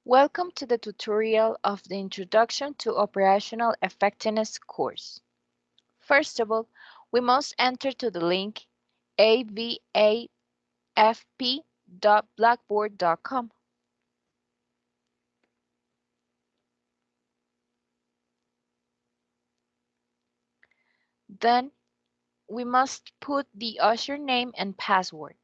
Welcome to the tutorial of the Introduction to Operational Effectiveness course. First of all, we must enter to the link avafp.blackboard.com. Then we must put the username and password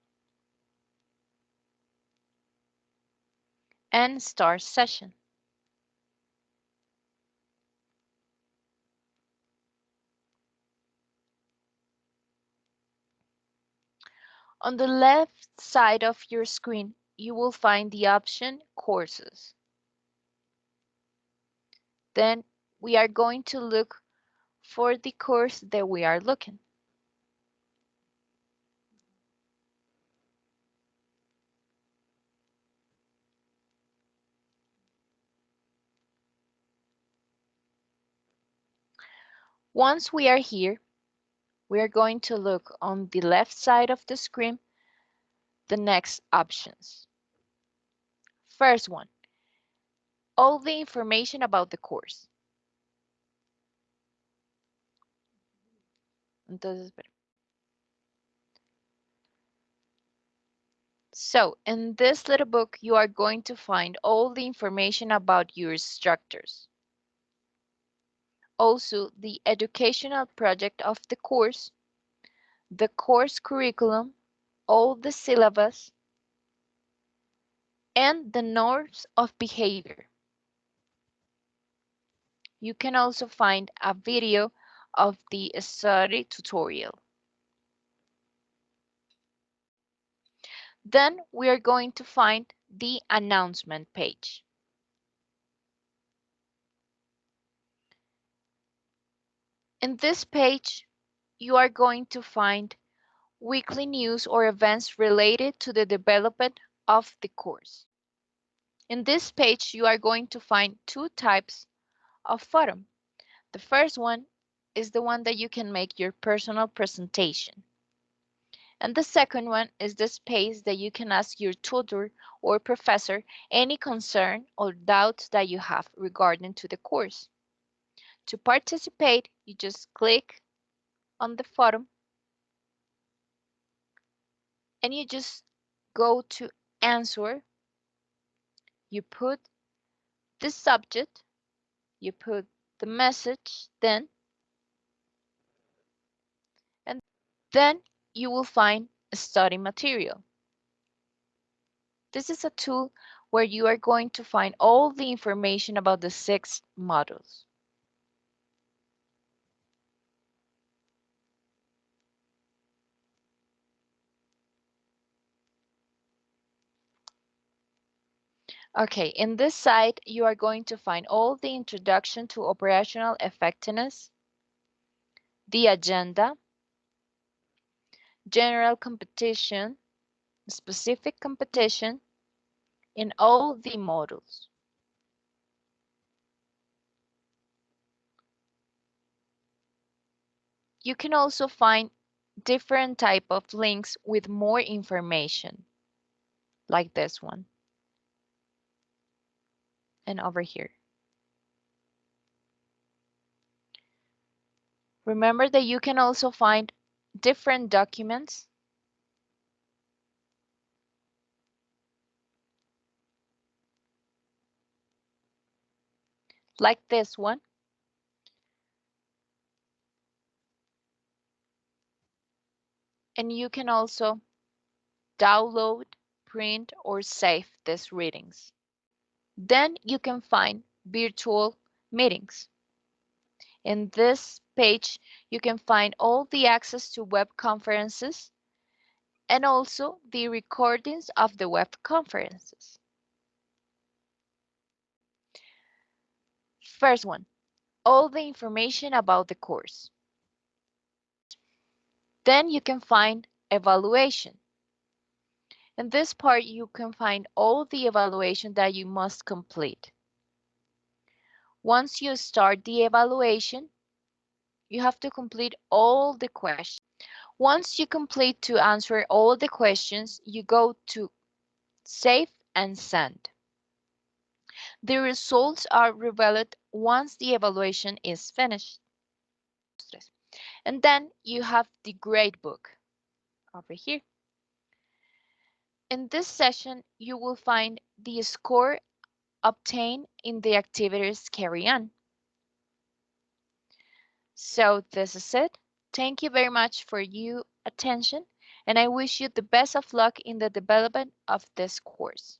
and start session. On the left side of your screen, you will find the option Courses. Then we are going to look for the course that we are looking. Once we are here, we are going to look on the left side of the screen, the next options. First one, all the information about the course. So in this little book, you are going to find all the information about your instructors. Also, the educational project of the course curriculum, all the syllabus, and the norms of behavior. You can also find a video of the study tutorial. Then we are going to find the announcement page. In this page, you are going to find weekly news or events related to the development of the course. In this page, you are going to find two types of forum. The first one is the one that you can make your personal presentation. And the second one is the space that you can ask your tutor or professor any concern or doubt that you have regarding to the course. To participate, you just click on the forum and you just go to answer. You put the subject, you put the message, then you will find a study material. This is a tool where you are going to find all the information about the 6 modules. Okay, in this site, you are going to find all the introduction to operational effectiveness, the agenda, general competition, specific competition, in all the modules. You can also find different type of links with more information, like this one, and over here. Remember that you can also find different documents like this one. And you can also download, print, or save these readings. Then you can find virtual meetings. In this page, you can find all the access to web conferences and also the recordings of the web conferences. First one, all the information about the course. Then you can find evaluation. In this part, you can find all the evaluation that you must complete. Once you start the evaluation, you have to complete all the questions. Once you complete to answer all the questions, you go to Save and Send. The results are revealed once the evaluation is finished. And then you have the grade book over here. In this session, you will find the score obtained in the activities carried on. So this is it. Thank you very much for your attention, and I wish you the best of luck in the development of this course.